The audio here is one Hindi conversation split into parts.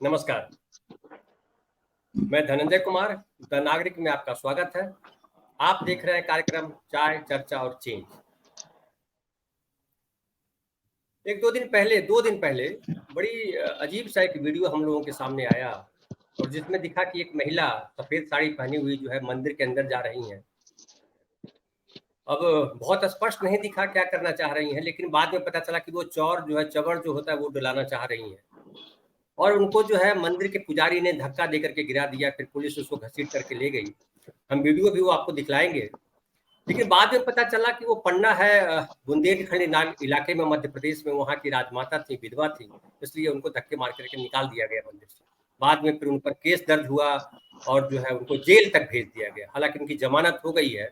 नमस्कार। मैं धनंजय कुमार, द नागरिक में आपका स्वागत है। आप देख रहे हैं कार्यक्रम चाय चर्चा और चेंज। दो दिन पहले बड़ी अजीब सा एक वीडियो हम लोगों के सामने आया और जिसमें दिखा कि एक महिला सफेद साड़ी पहनी हुई जो है मंदिर के अंदर जा रही हैं। अब बहुत स्पष्ट नहीं दिखा क्या करना चाह रही हैं, लेकिन बाद में पता चला कि वो चवर जो होता है वो डलाना चाह रही हैं और उनको जो है मंदिर के पुजारी ने धक्का देकर के गिरा दिया। फिर पुलिस उसको घसीट करके ले गई। हम वीडियो भी वो आपको दिखलाएंगे। लेकिन बाद में पता चला कि वो पन्ना है बुंदेलखंड इलाके में, मध्य प्रदेश में। वहाँ की राजमाता थी, विधवा थी, इसलिए उनको धक्के मार करके निकाल दिया गया मंदिर से। बाद में फिर उन पर केस दर्ज हुआ और जो है उनको जेल तक भेज दिया गया। हालांकि उनकी जमानत हो गई है।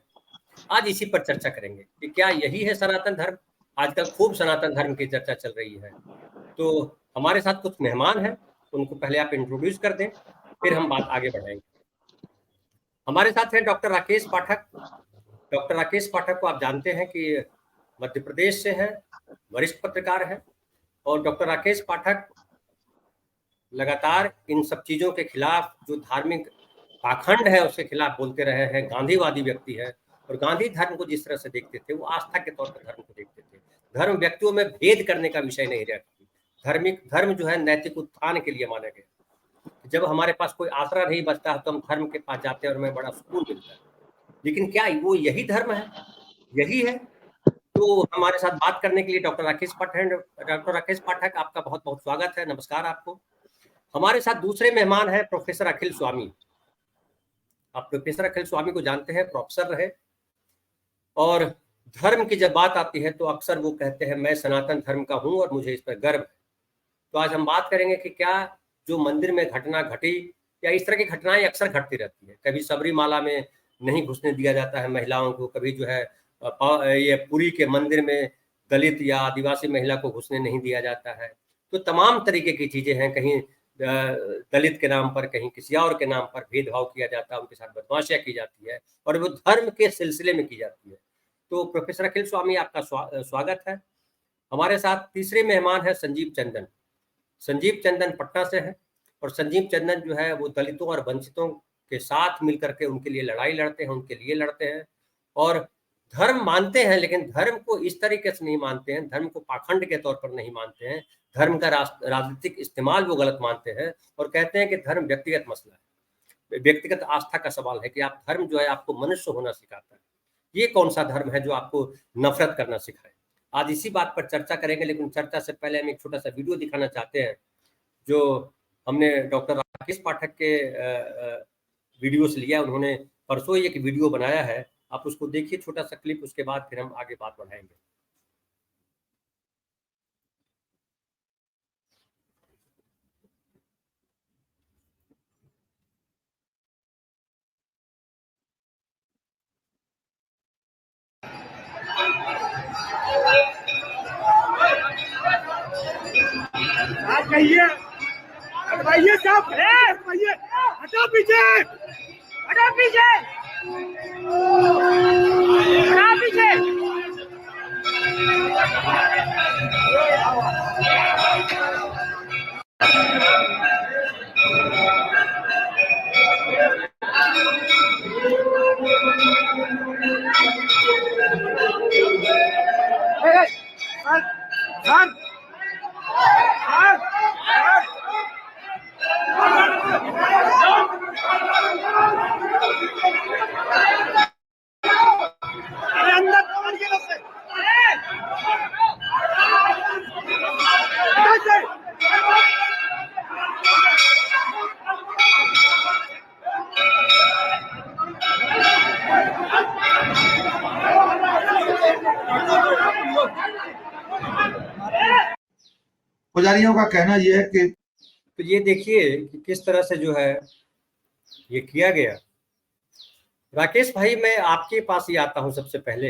आज इसी पर चर्चा करेंगे कि क्या यही है सनातन धर्म। आजकल खूब सनातन धर्म की चर्चा चल रही है। तो हमारे साथ कुछ मेहमान हैं, उनको पहले आप इंट्रोड्यूस कर दें, फिर हम बात आगे बढ़ाएंगे। हमारे साथ हैं डॉक्टर राकेश पाठक। डॉक्टर राकेश पाठक को आप जानते हैं कि मध्य प्रदेश से हैं, वरिष्ठ पत्रकार हैं। और डॉक्टर राकेश पाठक लगातार इन सब चीज़ों के खिलाफ, जो धार्मिक पाखंड है उसके खिलाफ बोलते रहे हैं। गांधीवादी व्यक्ति है और गांधी धर्म को जिस तरह से देखते थे वो आस्था के तौर पर धर्म को देखते थे। धर्म व्यक्तियों में भेद करने का विषय नहीं रहता। धर्म जो है नैतिक उत्थान के लिए माना गया। जब हमारे पास कोई आसरा नहीं बचता तो हम धर्म के पास जाते हैं और हमें बड़ा सुकून मिलता है। लेकिन क्या वो यही धर्म है? यही है? तो हमारे साथ बात करने के लिए डॉक्टर राकेश पाठक, आपका बहुत बहुत स्वागत है। नमस्कार आपको। हमारे साथ दूसरे मेहमान हैं प्रोफेसर अखिल स्वामी। आप प्रोफेसर अखिल स्वामी को जानते हैं, प्रोफेसर रहे। और धर्म की जब बात आती है तो अक्सर वो कहते हैं मैं सनातन धर्म का हूं और मुझे इस पर गर्व है। तो आज हम बात करेंगे कि क्या जो मंदिर में घटना घटी या इस तरह की घटनाएं अक्सर घटती रहती है। कभी सबरीमाला में नहीं घुसने दिया जाता है महिलाओं को, कभी जो है ये पुरी के मंदिर में दलित या आदिवासी महिला को घुसने नहीं दिया जाता है। तो तमाम तरीके की चीजें हैं। कहीं दलित के नाम पर, कहीं किसी और के नाम पर भेदभाव किया जाता है, उनके साथ बदमाशियां की जाती है और वो धर्म के सिलसिले में की जाती है। तो प्रोफेसर अखिल स्वामी, आपका स्वागत है। हमारे साथ तीसरे मेहमान है संजीव चंदन। संजीव चंदन पटना से है और संजीव चंदन जो है वो दलितों और वंचितों के साथ मिलकर के उनके लिए लड़ाई लड़ते हैं, उनके लिए लड़ते हैं और धर्म मानते हैं। लेकिन धर्म को इस तरीके से नहीं मानते हैं, धर्म को पाखंड के तौर पर नहीं मानते हैं। धर्म का राजनीतिक इस्तेमाल वो गलत मानते हैं और कहते हैं कि धर्म व्यक्तिगत मसला है, व्यक्तिगत आस्था का सवाल है कि आप धर्म जो है आपको मनुष्य होना सिखाता है। ये कौन सा धर्म है जो आपको नफरत करना सिखाए? आज इसी बात पर चर्चा करेंगे। लेकिन चर्चा से पहले हम एक छोटा सा वीडियो दिखाना चाहते हैं जो हमने डॉक्टर राकेश पाठक के वीडियो से लिया। उन्होंने परसों ही एक वीडियो बनाया है, आप उसको देखिए, छोटा सा क्लिप, उसके बाद फिर हम आगे बात बढ़ाएंगे। कहिए हटवाइए साहब, हटवाइए, हटो पीछे, हटो पीछे, हटो पीछे। पुजारियों का कहना यह है कि तो ये देखिए कि किस तरह से जो है ये किया गया। राकेश भाई, मैं आपके पास ही आता हूं सबसे पहले।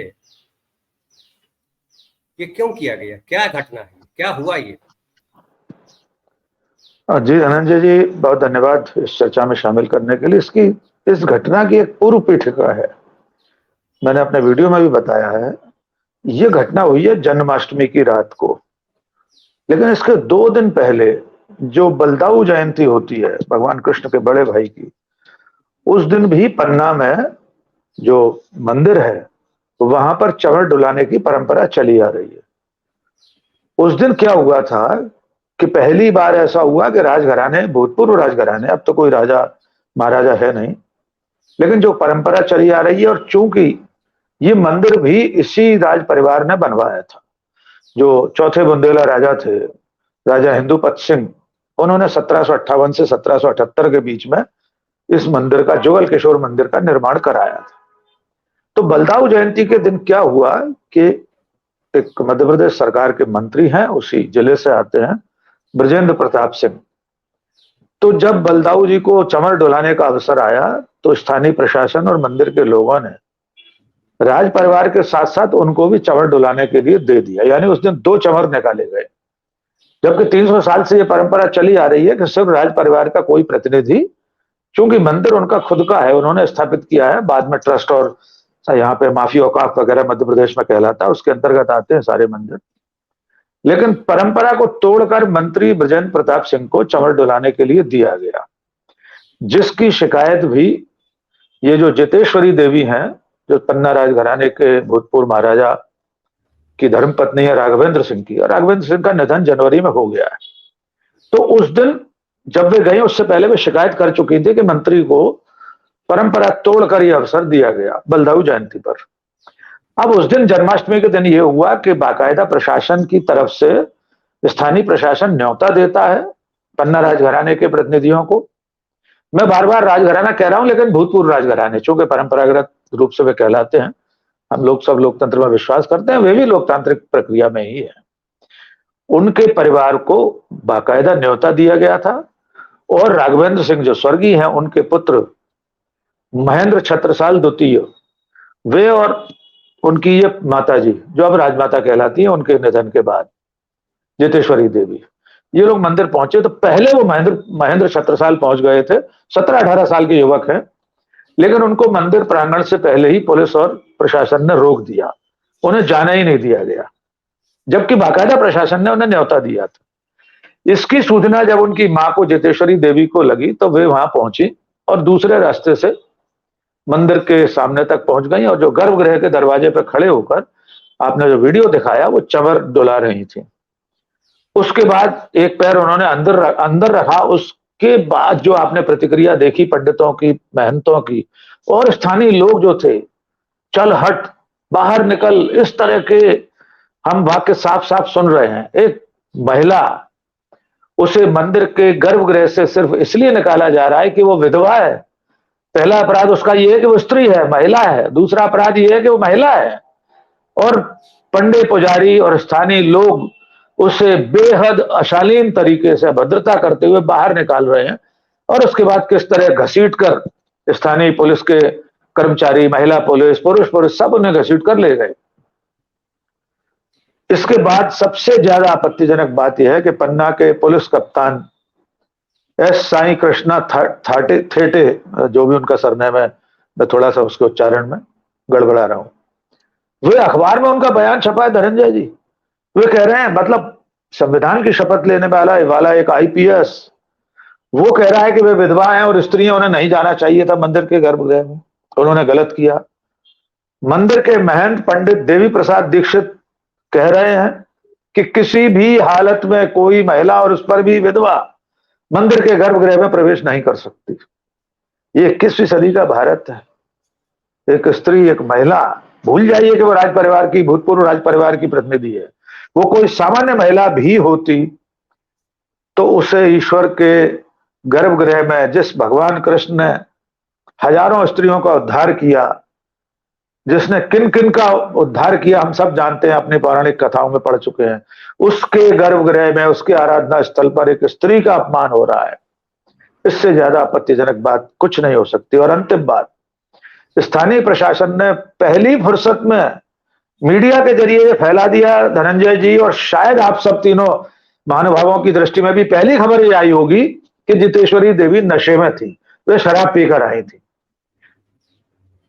ये क्यों किया गया? क्या घटना है? क्या हुआ ये? जी धनंजय जी, बहुत धन्यवाद इस चर्चा में शामिल करने के लिए। इस घटना की एक पूर्व पीठिका है। मैंने अपने वीडियो में भी बताया है। ये घटना हुई है जन्माष्टमी की रात को, लेकिन इसके 2 दिन पहले जो बलदाऊ जयंती होती है भगवान कृष्ण के बड़े भाई की, उस दिन भी पन्ना में जो मंदिर है वहां पर चंवर डुलाने की परंपरा चली आ रही है। उस दिन क्या हुआ था कि पहली बार ऐसा हुआ कि राजघराने, भूतपूर्व राजघराने, अब तो कोई राजा महाराजा है नहीं, लेकिन जो परंपरा चली आ रही है, और चूंकि ये मंदिर भी इसी राज परिवार ने बनवाया था, जो चौथे बुंदेला राजा थे, राजा हिंदुपत सिंह, उन्होंने 1758 से 1778 के बीच में इस मंदिर का, जुगल किशोर मंदिर का निर्माण कराया था। तो बलदाऊ जयंती के दिन क्या हुआ कि एक मध्य प्रदेश सरकार के मंत्री हैं, उसी जिले से आते हैं, ब्रजेंद्र प्रताप सिंह। तो जब बलदाऊ जी को चंवर डुलाने का अवसर आया तो स्थानीय प्रशासन और मंदिर के लोगों ने राज परिवार के साथ साथ उनको भी चंवर डुलाने के लिए दे दिया, यानी उस दिन 2 चंवर निकाले गए। जबकि 300 साल से यह परंपरा चली आ रही है कि सिर्फ राज परिवार का कोई प्रतिनिधि, चूंकि मंदिर उनका खुद का है, उन्होंने स्थापित किया है, बाद में ट्रस्ट और यहाँ पे माफी औकाफ वगैरह मध्य प्रदेश में कहलाता है, उसके अंतर्गत आते हैं सारे मंदिर। लेकिन परंपरा को तोड़कर मंत्री ब्रजेंद्र प्रताप सिंह को चंवर डुलाने के लिए दिया गया, जिसकी शिकायत भी ये जो जितेश्वरी देवी हैं, जो पन्ना राजघराने के भूतपूर्व महाराजा की धर्मपत्नी है राघवेंद्र सिंह की, और राघवेंद्र सिंह का निधन जनवरी में हो गया है। तो उस दिन जब वे गए, उससे पहले वे शिकायत कर चुकी थी कि मंत्री को परंपरा तोड़कर यह अवसर दिया गया बलदाऊ जयंती पर। अब उस दिन जन्माष्टमी के दिन यह हुआ कि बाकायदा प्रशासन की तरफ से स्थानीय प्रशासन न्योता देता है पन्ना राजघराने के प्रतिनिधियों को। मैं बार बार राजघराना कह रहा हूं, लेकिन भूतपूर्व राजघराने, चूंकि परंपरागत रूप से वे कहलाते हैं, हम लोग सब लोकतंत्र में विश्वास करते हैं, वे भी लोकतांत्रिक प्रक्रिया में ही है। उनके परिवार को बाकायदा न्योता दिया गया था, और राघवेंद्र सिंह जो स्वर्गीय हैं, उनके पुत्र महेंद्र छत्रसाल द्वितीय, वे और उनकी ये माता जी जो अब राजमाता कहलाती है, उनके निधन के बाद जितेश्वरी देवी, ये लोग मंदिर पहुंचे। तो पहले वो महेंद्र छत्रसाल पहुंच गए थे, 17-18 साल के युवक हैं, लेकिन उनको मंदिर प्रांगण से पहले ही पुलिस और प्रशासन ने रोक दिया, उन्हें जाने ही नहीं दिया गया, जबकि बाकायदा प्रशासन ने उन्हें न्योता दिया था। इसकी सूचना जब उनकी मां को, जितेश्वरी देवी को लगी, तो वे वहां पहुंची और दूसरे रास्ते से मंदिर के सामने तक पहुंच गई, और जो गर्भगृह के दरवाजे पर खड़े होकर आपने जो वीडियो दिखाया, वो चंवर डुला रही थी। उसके बाद एक पैर उन्होंने अंदर रखा, उसके बाद जो आपने प्रतिक्रिया देखी पंडितों की, महंतों की और स्थानीय लोग जो थे, चल हट, बाहर निकल, इस तरह के हम वाक्य साफ साफ सुन रहे हैं। एक महिला, उसे मंदिर के गर्भगृह से सिर्फ इसलिए निकाला जा रहा है कि वो विधवा है। पहला अपराध उसका यह है कि वो स्त्री है, महिला है। दूसरा अपराध यह है कि वो महिला है, और पंडित पुजारी और स्थानीय लोग उसे बेहद अशालीन तरीके से भद्रता करते हुए बाहर निकाल रहे हैं, और उसके बाद किस तरह घसीटकर स्थानीय पुलिस के कर्मचारी, महिला पुलिस, पुरुष सब उन्हें घसीट कर ले गए। इसके बाद सबसे ज्यादा आपत्तिजनक बात यह है कि पन्ना के पुलिस कप्तान एस साई कृष्णा थेटे, जो भी उनका सरनेम है, मैं थोड़ा सा उसके उच्चारण में गड़बड़ा रहा हूं, वे अखबार में उनका बयान छपा है धनंजय जी। वे कह रहे हैं, मतलब संविधान की शपथ लेने वाला एक आईपीएस, वो कह रहा है कि वे विधवा हैं और स्त्रियां, उन्हें नहीं जाना चाहिए था मंदिर के गर्भगृह में, उन्होंने गलत किया। मंदिर के महंत पंडित देवी प्रसाद दीक्षित कह रहे हैं कि किसी भी हालत में कोई महिला, और उस पर भी विधवा, मंदिर के गर्भगृह में प्रवेश नहीं कर सकती। ये 21वीं सदी का भारत है। एक स्त्री, एक महिला, भूल जाइए कि वो राज परिवार की, भूतपूर्व राज परिवार की प्रतिनिधि है, वो कोई सामान्य महिला भी होती तो उसे ईश्वर के गर्भगृह में, जिस भगवान कृष्ण ने हजारों स्त्रियों का उद्धार किया, जिसने किन किन का उद्धार किया हम सब जानते हैं, अपनी पौराणिक कथाओं में पढ़ चुके हैं, उसके गर्भगृह में, उसके आराधना स्थल पर एक स्त्री का अपमान हो रहा है। इससे ज्यादा आपत्तिजनक बात कुछ नहीं हो सकती। और अंतिम बात, स्थानीय प्रशासन ने पहली फुर्सत में मीडिया के जरिए ये फैला दिया धनंजय जी, और शायद आप सब तीनों महानुभावों की दृष्टि में भी पहली खबर ये आई होगी कि जितेश्वरी देवी नशे में थी, वे शराब पीकर आई थी।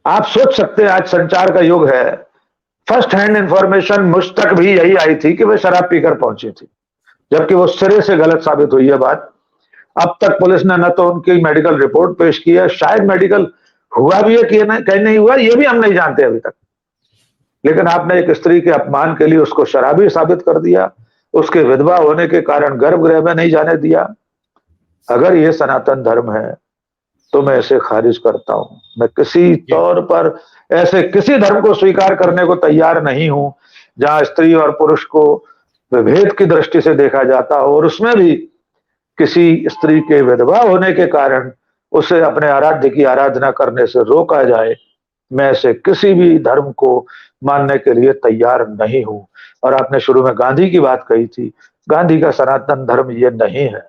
आप सोच सकते हैं, आज संचार का युग है, फर्स्ट हैंड इंफॉर्मेशन मुझ तक भी यही आई थी कि वे शराब पीकर पहुंची थी। जबकि वो सिरे से गलत साबित हुई है बात। अब तक पुलिस ने न तो उनकी मेडिकल रिपोर्ट पेश की है, शायद मेडिकल हुआ भी है कि कहीं नहीं हुआ, ये भी हम नहीं जानते अभी तक। लेकिन आपने एक स्त्री के अपमान के लिए उसको शराबी साबित कर दिया, उसके विधवा होने के कारण गर्भगृह में नहीं जाने दिया। अगर ये सनातन धर्म है तो मैं इसे खारिज करता हूं। मैं किसी तौर पर ऐसे किसी धर्म को स्वीकार करने को तैयार नहीं हूं जहां स्त्री और पुरुष को विभेद की दृष्टि से देखा जाता हो, और उसमें भी किसी स्त्री के विधवा होने के कारण उसे अपने आराध्य की आराधना करने से रोका जाए। मैं ऐसे किसी भी धर्म को मानने के लिए तैयार नहीं हूं। और आपने शुरू में गांधी की बात कही थी, गांधी का सनातन धर्म ये नहीं है।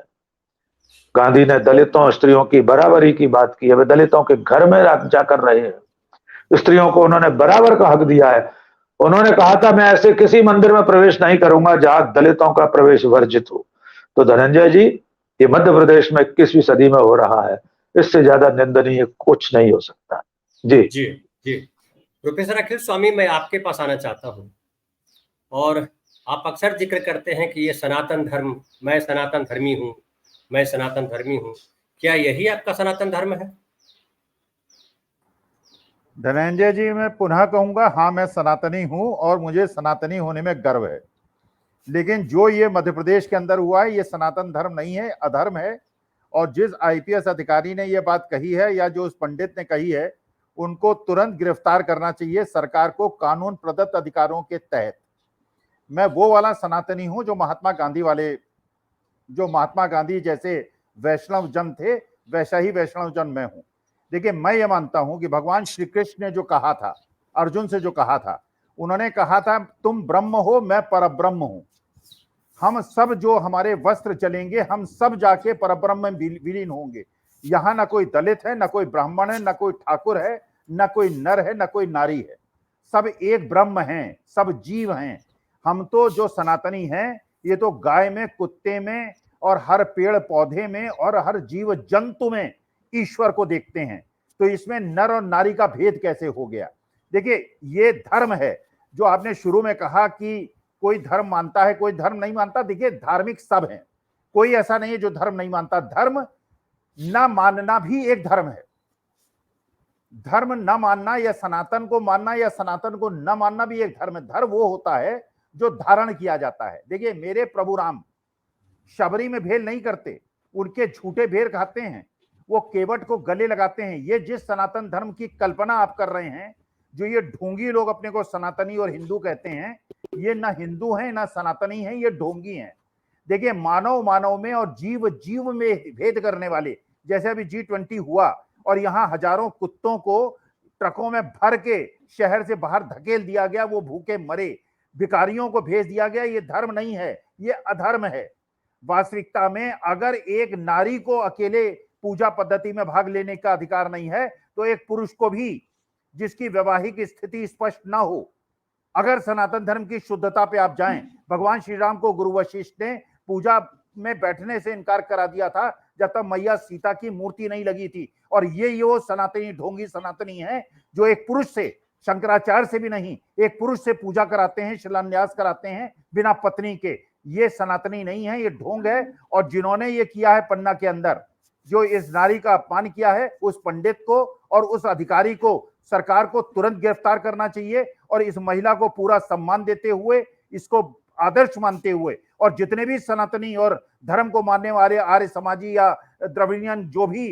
गांधी ने दलितों स्त्रियों की बराबरी की बात की है, वे दलितों के घर में जाकर रहे हैं, स्त्रियों को उन्होंने बराबर का हक दिया है। उन्होंने कहा था मैं ऐसे किसी मंदिर में प्रवेश नहीं करूंगा जहां दलितों का प्रवेश वर्जित हो। तो धनंजय जी, ये मध्य प्रदेश में 21वीं सदी में हो रहा है, इससे ज्यादा निंदनीय कुछ नहीं हो सकता। जी जी जी। प्रोफेसर अखिल स्वामी, मैं आपके पास आना चाहता हूँ, और आप अक्सर जिक्र करते हैं कि ये सनातन धर्म, मैं सनातन धर्मी हूँ, मैं सनातन धर्मी हूँ। क्या यही आपका सनातन धर्म है? धनंजय जी, मैं पुनः कहूंगा, हाँ मैं सनातनी हूं और मुझे सनातनी होने में गर्व है। लेकिन जो ये मध्य प्रदेश के अंदर हुआ है, ये सनातन धर्म नहीं है, अधर्म है। और जिस आईपीएस अधिकारी ने ये बात कही है या जो उस पंडित ने कही है, उनको तुरंत गिरफ्तार करना चाहिए सरकार को कानून प्रदत्त अधिकारों के तहत। मैं वो वाला सनातनी हूं जो महात्मा गांधी जैसे वैष्णव जन थे, वैसा ही वैष्णव जन मैं हूं। देखिए, मैं ये मानता हूं कि भगवान श्री कृष्ण ने जो कहा था, अर्जुन से जो कहा था, उन्होंने कहा था तुम ब्रह्म हो, मैं परब्रह्म हूं। हम सब जो हमारे वस्त्र चलेंगे, हम सब जाके परब्रह्म में विलीन होंगे। यहां ना कोई दलित है, ना कोई ब्राह्मण है, ना कोई ठाकुर है, ना कोई नर है, ना कोई नारी है। सब एक ब्रह्म हैं, सब जीव हैं। हम तो जो सनातनी हैं, ये तो गाय में, कुत्ते में और हर पेड़ पौधे में और हर जीव जंतु में ईश्वर को देखते हैं। तो इसमें नर और नारी का भेद कैसे हो गया? देखिए, ये धर्म है। जो आपने शुरू में कहा कि कोई धर्म मानता है, कोई धर्म नहीं मानता। देखिए, धार्मिक सब है, कोई ऐसा नहीं है जो धर्म नहीं मानता। धर्म ना मानना भी एक धर्म है। धर्म न मानना या सनातन को मानना या सनातन को न मानना भी एक धर्म है। धर्म वो होता है जो धारण किया जाता है। देखिए, मेरे प्रभु राम शबरी में भेल नहीं करते, उनके झूठे भेल खाते हैं, वो केवट को गले लगाते हैं। ये जिस सनातन धर्म की कल्पना आप कर रहे हैं, जो ये ढोंगी लोग अपने को सनातनी और हिंदू कहते हैं, ये ना हिंदू हैं ना सनातनी हैं, ये ढोंगी हैं। देखिए, मानव मानव में और जीव जीव में भेद करने वाले, जैसे अभी G20 हुआ और यहाँ हजारों कुत्तों को ट्रकों में भर के शहर से बाहर धकेल दिया गया, वो भूखे मरे, भिखारियों को भेज दिया गया। ये धर्म नहीं है, ये अधर्म है। वास्तविकता में अगर एक नारी को अकेले पूजा पद्धति में भाग लेने का अधिकार नहीं है, तो एक पुरुष को भी, जिसकी वैवाहिक स्थिति स्पष्ट ना हो, अगर सनातन धर्म की शुद्धता पे आप जाएं, भगवान श्री राम को गुरु वशिष्ठ ने पूजा में बैठने से इनकार करा दिया था जब तक मैया सीता की मूर्ति नहीं लगी थी। और ये वो सनातनी ढोंगी सनातनी है जो एक पुरुष से, शंकराचार्य से भी नहीं, एक पुरुष से पूजा कराते हैं, शिलान्यास कराते हैं बिना पत्नी के। ये सनातनी नहीं है, ये ढोंग है। और जिन्होंने ये किया है पन्ना के अंदर, जो इस नारी का अपमान किया है, उस पंडित को और उस अधिकारी को सरकार को तुरंत गिरफ्तार करना चाहिए। और इस महिला को पूरा सम्मान देते हुए, इसको आदर्श मानते हुए, और जितने भी सनातनी और धर्म को मानने वाले आर्य समाजी या द्रविड़ियन, जो भी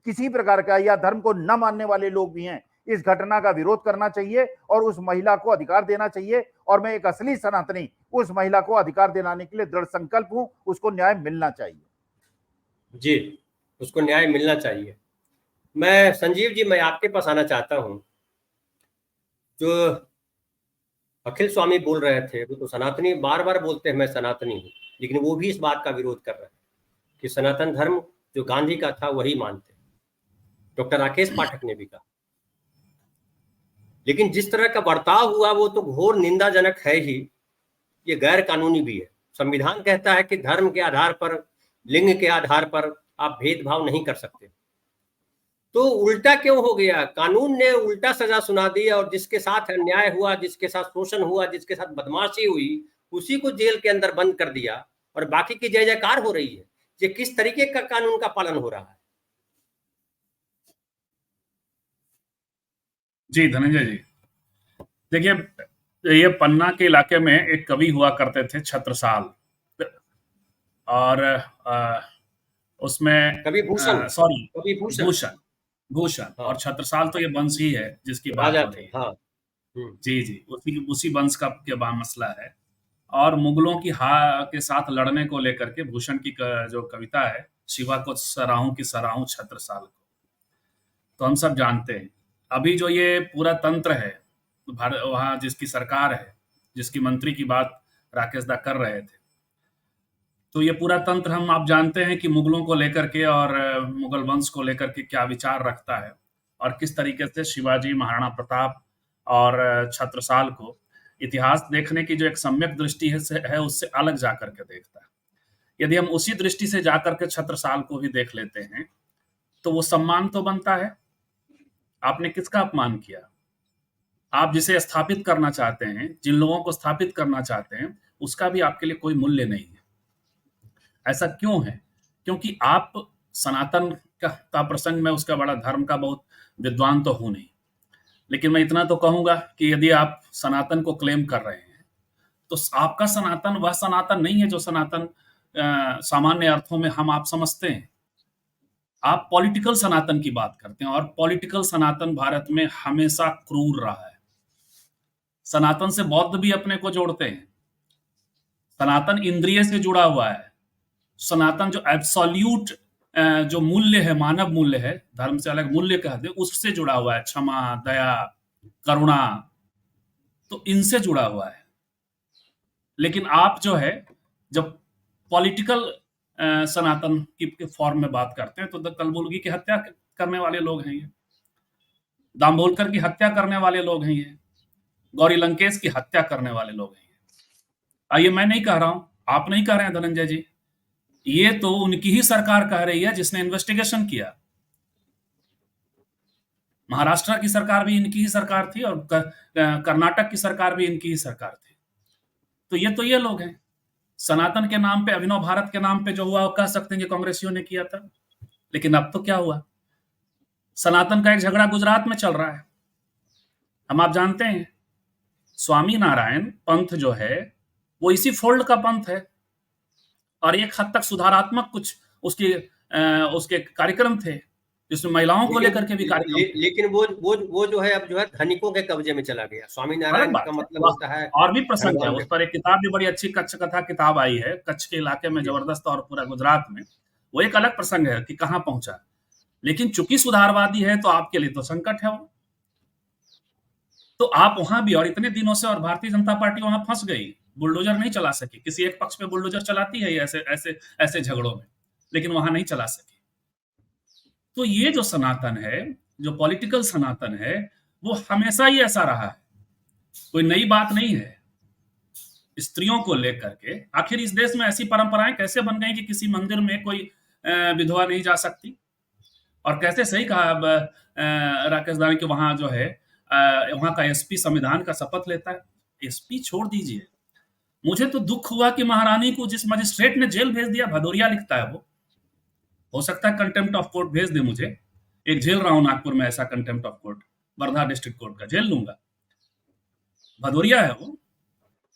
किसी प्रकार का या धर्म को न मानने वाले लोग भी हैं, इस घटना का विरोध करना चाहिए और उस महिला को अधिकार देना चाहिए। और मैं एक असली सनातनी उस महिला को अधिकार दिलाने के लिए दृढ़ संकल्प हूं। उसको न्याय मिलना चाहिए। जी, उसको न्याय मिलना चाहिए। मैं संजीव जी, मैं आपके पास आना चाहता हूं। जो अखिल स्वामी बोल रहे थे, वो तो सनातनी बार बार बोलते हैं मैं सनातनी हूँ, लेकिन वो भी इस बात का विरोध कर रहे हैं कि सनातन धर्म जो गांधी का था वही मानते। डॉक्टर राकेश पाठक ने भी कहा। लेकिन जिस तरह का बर्ताव हुआ वो तो घोर निंदाजनक है ही, ये गैर कानूनी भी है। संविधान कहता है कि धर्म के आधार पर, लिंग के आधार पर आप भेदभाव नहीं कर सकते। तो उल्टा क्यों हो गया? कानून ने उल्टा सजा सुना दी और जिसके साथ अन्याय हुआ, जिसके साथ शोषण हुआ, जिसके साथ बदमाशी हुई, उसी को जेल के अंदर बंद कर दिया। और बाकी की जय जयकार हो रही है। ये किस तरीके का कानून का पालन हो रहा है? जी धनंजय जी, देखिए, ये पन्ना के इलाके में एक कवि हुआ करते थे छत्रसाल, और उसमें कवि भूषण, सॉरी कवि भूषण, भूषण भूषण हाँ। और छत्रसाल तो ये वंश ही है जिसकी बात राजा हो रही थे, है। हाँ। जी जी, उसी वंश का के मसला है। और मुगलों की के साथ लड़ने को लेकर के भूषण की जो कविता है, शिवा को सराहूं कि सराहूं छत्रसाल को, तो हम सब जानते हैं। अभी जो ये पूरा तंत्र है भारत, वहाँ जिसकी सरकार है, जिसकी मंत्री की बात राकेश दा कर रहे थे, तो ये पूरा तंत्र आप जानते हैं कि मुगलों को लेकर के और मुगल वंश को लेकर के क्या विचार रखता है, और किस तरीके से शिवाजी, महाराणा प्रताप और छत्रसाल को इतिहास देखने की जो एक सम्यक दृष्टि है उससे अलग जाकर के देखता है। यदि हम उसी दृष्टि से जाकर के छत्रसाल को भी देख लेते हैं तो वो सम्मान तो बनता है। आपने किसका अपमान किया? आप जिसे स्थापित करना चाहते हैं, जिन लोगों को स्थापित करना चाहते हैं, उसका भी आपके लिए कोई मूल्य नहीं है। ऐसा क्यों है? क्योंकि आप सनातन का प्रसंग में, उसका बड़ा धर्म का बहुत विद्वान तो हूं नहीं, लेकिन मैं इतना तो कहूंगा कि यदि आप सनातन को क्लेम कर रहे हैं तो आपका सनातन वह सनातन नहीं है जो सनातन सामान्य अर्थों में हम आप समझते हैं। आप पॉलिटिकल सनातन की बात करते हैं, और पॉलिटिकल सनातन भारत में हमेशा क्रूर रहा है। सनातन से बौद्ध भी अपने को जोड़ते हैं। सनातन इंद्रिय से जुड़ा हुआ है। सनातन जो एब्सोल्यूट जो मूल्य है, मानव मूल्य है, धर्म से अलग मूल्य कहते हैं, उससे जुड़ा हुआ है। क्षमा, दया, करुणा, तो इनसे जुड़ा हुआ है। लेकिन आप जो है, जब पॉलिटिकल सनातन की फॉर्म में बात करते हैं, तो कलबुर्गी की हत्या करने वाले लोग हैं ये, दाम्भोलकर की हत्या करने वाले लोग हैं ये, गौरी लंकेश की हत्या करने वाले लोग हैं ये। ये मैं नहीं कह रहा हूं, आप नहीं कह रहे हैं धनंजय जी, ये तो उनकी ही सरकार कह रही है जिसने इन्वेस्टिगेशन किया। महाराष्ट्र की सरकार भी इनकी ही सरकार थी, और कर्नाटक की सरकार भी इनकी ही सरकार थी। तो ये लोग हैं। सनातन के नाम पे, अभिनव भारत के नाम पे जो हुआ, वो कह सकते हैं कि कांग्रेसियों ने किया था। लेकिन अब तो क्या हुआ? सनातन का एक झगड़ा गुजरात में चल रहा है। आप जानते हैं, स्वामी नारायण पंथ जो है वो इसी फोल्ड का पंथ है, और एक हद तक सुधारात्मक कुछ उसके कार्यक्रम थे, जिसमें महिलाओं को लेकर के भी कार्यक्रम। लेकिन वो जो है अब जो है धनिकों के कब्जे में चला गया। स्वामी नारायण का मतलब होता है, और भी प्रसंग है उस पर। एक किताब भी बड़ी अच्छी कच्छ कथा किताब आई है, कच्छ के इलाके में जबरदस्त, और पूरा गुजरात में। वो एक अलग प्रसंग है कि कहां पहुंचा। लेकिन चूंकि सुधारवादी है तो आपके लिए तो संकट है वो, तो आप वहां भी, और इतने दिनों से, और भारतीय जनता पार्टी वहां फंस गई, बुलडोजर नहीं चला सकी। किसी एक पक्ष पे बुलडोजर चलाती है ऐसे झगड़ों में, लेकिन वहां नहीं चला सकी। तो ये जो सनातन है, जो पॉलिटिकल सनातन है, वो हमेशा ही ऐसा रहा है, कोई नई बात नहीं है। स्त्रियों को लेकर के, आखिर इस देश में ऐसी परंपराएं कैसे बन गई कि किसी मंदिर में कोई विधवा नहीं जा सकती? और कैसे, सही कहा राकेश दानी, कि वहां जो है वहां का एसपी संविधान का शपथ लेता है। एसपी छोड़ दीजिए, मुझे तो दुख हुआ कि महारानी को जिस मजिस्ट्रेट ने जेल भेज दिया, भदौरिया लिखता है वो, हो सकता है कंटेम्प्ट ऑफ कोर्ट भेज दे मुझे, एक झेल रहा हूं नागपुर में ऐसा contempt of court, Wardha district court का झेल लूंगा। भदौरिया है वो,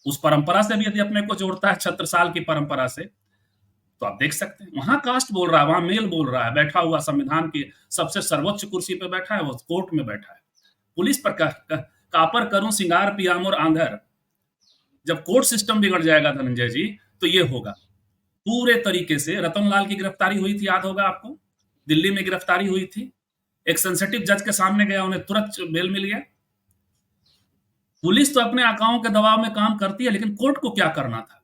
उस परंपरा से भी यदि अपने को जोड़ता है, छत्रसाल की परंपरा से, तो आप देख सकते हैं वहां कास्ट बोल रहा है, वहां मेल बोल रहा है, बैठा हुआ संविधान की सबसे सर्वोच्च कुर्सी पे बैठा है, वो कोर्ट में बैठा है। पुलिस पर कापर करूं सिंगार पियामोर आंधर। जब कोर्ट सिस्टम बिगड़ जाएगा धनंजय जी, तो ये होगा पूरे तरीके से। रतनलाल की गिरफ्तारी हुई थी, याद होगा आपको, दिल्ली में गिरफ्तारी हुई थी, एक सेंसिटिव जज के सामने गया, उन्हें तुरंत बेल मिल गया। पुलिस तो अपने आकाओं के दबाव में काम करती है, लेकिन कोर्ट को क्या करना था?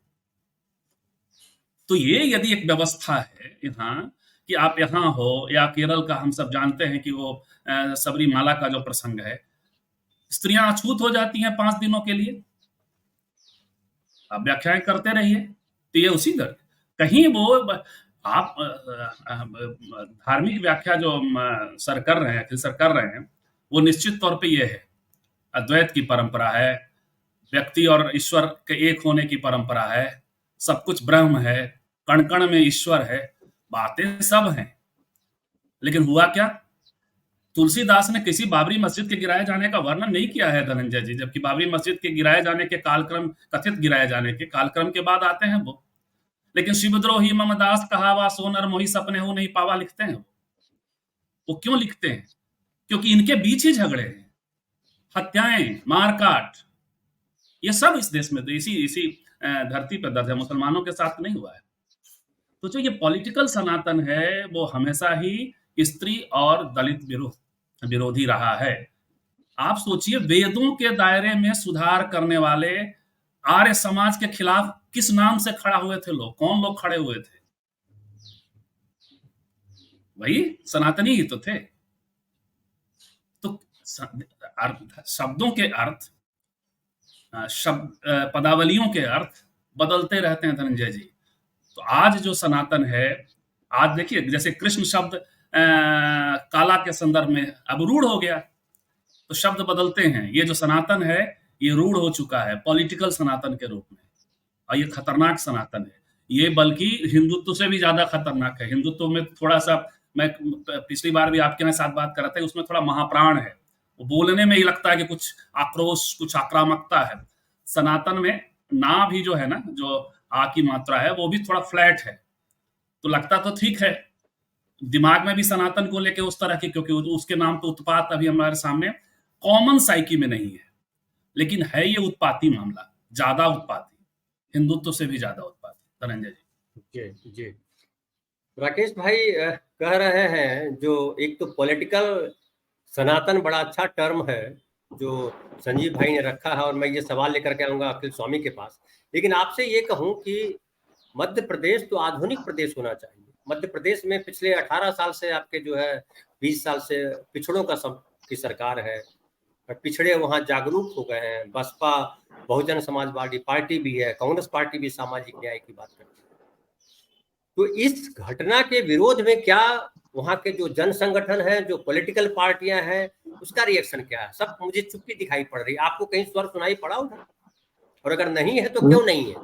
तो ये यदि एक व्यवस्था है यहाँ, कि आप यहाँ हो, या केरल का हम सब जानते हैं कि वो सबरीमाला का जो प्रसंग है, स्त्रियां अछूत हो जाती हैं 5 दिनों के लिए, आप व्याख्याएं करते रहिए, तो ये उसी दर कहीं वो आप धार्मिक व्याख्या जो सर कर रहे हैं, अखिल सर कर रहे हैं, वो निश्चित तौर पे ये है, अद्वैत की परंपरा है, व्यक्ति और ईश्वर के एक होने की परंपरा है, सब कुछ ब्रह्म है, कण कण में ईश्वर है, बातें सब हैं, लेकिन हुआ क्या? तुलसीदास ने किसी बाबरी मस्जिद के गिराए जाने का वर्णन नहीं किया है धनंजय जी, जबकि बाबरी मस्जिद के गिराए जाने के कालक्रम, कथित गिराए जाने के कालक्रम के बाद आते हैं वो। लेकिन शिवद्रोही मम दास कहावा, सोनर मोही सपने हो नहीं पावा लिखते हैं वो क्यों लिखते हैं? क्योंकि इनके बीच ही झगड़े हैं, हत्याएं, मारकाट, ये सब इस देश में इसी धरती पर दर्ज है, मुसलमानों के साथ नहीं हुआ है। तो जो ये पॉलिटिकल सनातन है वो हमेशा ही स्त्री और दलित विरोधी रहा है। आप सोचिए, वेदों के दायरे में सुधार करने वाले आर्य समाज के खिलाफ किस नाम से खड़ा हुए थे लोग? कौन लोग खड़े हुए थे? वही सनातनी ही तो थे। तो शब्दों के अर्थ, पदावलियों के अर्थ बदलते रहते हैं धनंजय जी। तो आज जो सनातन है, आज देखिए जैसे कृष्ण शब्द काला के संदर्भ में अब रूढ़ हो गया, तो शब्द बदलते हैं। ये जो सनातन है ये रूढ़ हो चुका है पॉलिटिकल सनातन के रूप में, और ये खतरनाक सनातन है। ये बल्कि हिंदुत्व से भी ज्यादा खतरनाक है। हिंदुत्व में थोड़ा सा, मैं पिछली बार भी आपके साथ बात कर रहा था, उसमें थोड़ा महाप्राण है, वो बोलने में ही लगता है कि कुछ आक्रोश, कुछ आक्रामकता है। सनातन में ना भी जो है ना, जो आ की मात्रा है वो भी थोड़ा फ्लैट है, तो लगता तो ठीक है। दिमाग में भी सनातन को लेके उस तरह की, क्योंकि उसके नाम पे उत्पात अभी हमारे सामने कॉमन साइकी में नहीं है, लेकिन है ये उत्पाती मामला, ज्यादा उत्पाती, हिंदुत्व से भी ज्यादा उत्पाती। धनंजय जी। जी राकेश भाई कह रहे हैं, जो एक तो पॉलिटिकल सनातन बड़ा अच्छा टर्म है जो संजीव भाई ने रखा है, और मैं ये सवाल लेकर के आऊंगा अखिल स्वामी के पास। लेकिन आपसे ये कहूं कि मध्य प्रदेश तो आधुनिक प्रदेश होना चाहिए। मध्य प्रदेश में पिछले 18 साल से आपके जो है 20 साल से पिछड़ों की सरकार है, पिछड़े वहाँ जागरूक हो गए हैं। बसपा बहुजन समाजवादी पार्टी भी है, कांग्रेस पार्टी भी सामाजिक न्याय की बात करती है। तो इस घटना के विरोध में क्या वहाँ के जो जन संगठन है, जो पॉलिटिकल पार्टियां हैं, उसका रिएक्शन क्या है? सब मुझे चुप्पी दिखाई पड़ रही है। आपको कहीं स्वर सुनाई पड़ा उधर? और अगर नहीं है तो क्यों नहीं है?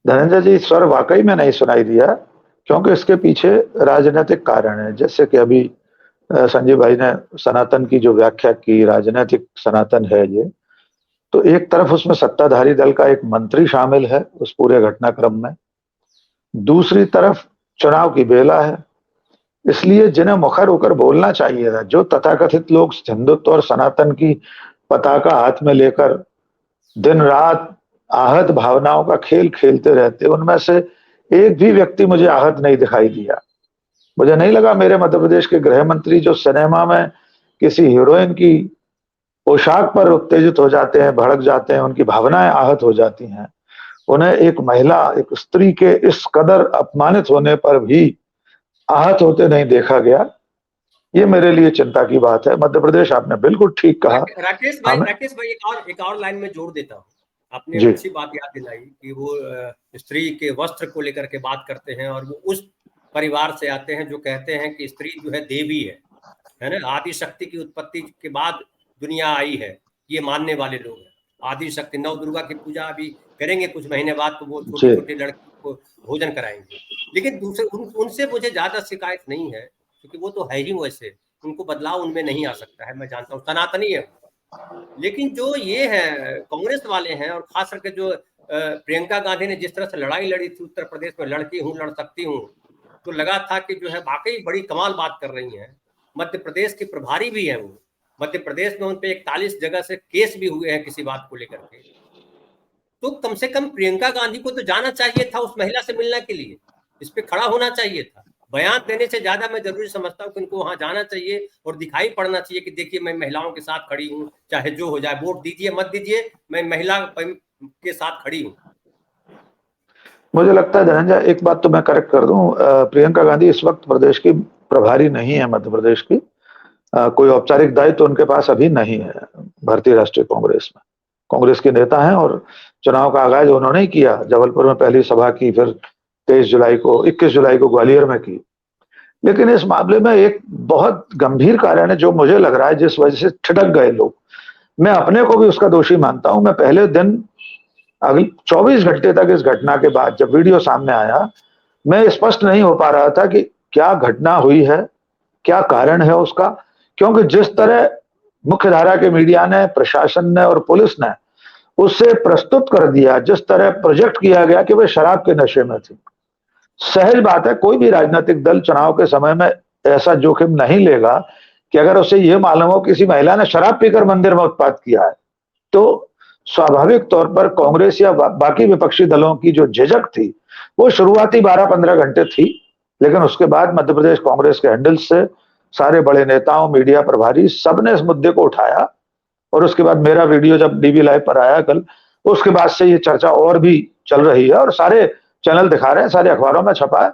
धनंजय जी, स्वर वाकई में नहीं सुनाई दिया, क्योंकि इसके पीछे राजनीतिक कारण है। जैसे कि अभी संजीव भाई ने सनातन की जो व्याख्या की, राजनीतिक सनातन है ये, तो एक तरफ उसमें सत्ताधारी दल का एक मंत्री शामिल है उस पूरे घटनाक्रम में, दूसरी तरफ चुनाव की बेला है। इसलिए जिन्हें मुखर होकर बोलना चाहिए था, जो तथाकथित लोग हिंदुत्व और सनातन की पताका हाथ में लेकर दिन रात आहत भावनाओं का खेल खेलते रहते, उनमें से एक भी व्यक्ति मुझे आहत नहीं दिखाई दिया। मुझे नहीं लगा मेरे मध्य प्रदेश के गृह मंत्री, जो सिनेमा में किसी हीरोइन की पोशाक पर उत्तेजित हो जाते हैं, भड़क जाते हैं, उनकी भावनाएं आहत हो जाती हैं, उन्हें एक महिला, एक स्त्री के इस कदर अपमानित होने पर भी आहत होते नहीं देखा गया। ये मेरे लिए चिंता की बात है। मध्य प्रदेश, आपने बिल्कुल ठीक कहा। राकेश भाई एक और लाइन में जोड़ देता हूँ। आपने अच्छी बात याद दिलाई कि वो स्त्री के वस्त्र को लेकर के बात करते हैं, और वो उस परिवार से आते हैं जो कहते हैं कि स्त्री जो है देवी है ना, आदि शक्ति की उत्पत्ति के बाद दुनिया आई है, ये मानने वाले लोग हैं। आदि शक्ति, नव दुर्गा की पूजा अभी करेंगे कुछ महीने बाद, तो वो छोटी छोटी लड़की को भोजन कराएंगे। लेकिन दूसरे उनसे मुझे ज्यादा शिकायत नहीं है, क्योंकि वो तो है ही वैसे, उनको बदलाव उनमें नहीं आ सकता है। मैं जानता हूँ सनातनी है, लेकिन जो ये है कांग्रेस वाले हैं, और खास करके जो प्रियंका गांधी ने जिस तरह से लड़ाई लड़ी थी उत्तर प्रदेश में, लड़की हूँ लड़ सकती हूँ, तो लगा था कि जो है वाकई बड़ी कमाल बात कर रही हैं। मध्य प्रदेश की प्रभारी भी है वो, मध्य प्रदेश में उन पे 41 जगह से केस भी हुए हैं किसी बात को लेकर के। तो कम से कम प्रियंका गांधी को तो जाना चाहिए था उस महिला से मिलने के लिए, इस पे खड़ा होना चाहिए था। बयान देने से ज्यादा मैं जरूरी समझता हूँ कि उनको वहां जाना चाहिए और दिखाई पड़ना चाहिए कि देखिए मैं महिलाओं के साथ खड़ी हूँ, चाहे जो हो जाए, वोट दीजिए मत दीजिए, मैं महिला के साथ खड़ी हूँ। मुझे लगता है धनंजय, एक बात तो मैं करेक्ट कर दूं, प्रियंका गांधी इस वक्त प्रदेश की प्रभारी नहीं है मध्य प्रदेश की। कोई औपचारिक दायित्व तो उनके पास अभी नहीं है भारतीय राष्ट्रीय कांग्रेस में। कांग्रेस के नेता हैं और चुनाव का आगाज उन्होंने ही किया। जबलपुर में पहली सभा की, फिर 21 जुलाई को ग्वालियर में की। लेकिन इस मामले में एक बहुत गंभीर कारण है जो मुझे लग रहा है, जिस वजह से ठिठक गए लोग। मैं अपने को भी उसका दोषी मानता हूं। मैं पहले दिन अगले 24 घंटे तक इस घटना के बाद जब वीडियो सामने आया, मैं स्पष्ट नहीं हो पा रहा था कि क्या घटना हुई है, क्या कारण है उसका, क्योंकि जिस तरह मुख्यधारा के मीडिया ने, प्रशासन ने और पुलिस ने उससे प्रस्तुत कर दिया, जिस तरह प्रोजेक्ट किया गया कि वे शराब के नशे में थी। सहज बात है, कोई भी राजनीतिक दल चुनाव के समय में ऐसा जोखिम नहीं लेगा कि अगर उसे यह मालूम हो किसी महिला ने शराब पीकर मंदिर में उत्पात किया है, तो स्वाभाविक तौर पर कांग्रेस या बाकी विपक्षी दलों की जो झिझक थी वो शुरुआती 12-15 घंटे थी, लेकिन उसके बाद मध्य प्रदेश कांग्रेस के हैंडल से सारे बड़े नेताओं, मीडिया प्रभारी सबने इस मुद्दे को उठाया। और उसके बाद मेरा वीडियो जब डीवी लाइव पर आया कल, उसके बाद से ये चर्चा और भी चल रही है और सारे चैनल दिखा रहे हैं, सारे अखबारों में छपा है।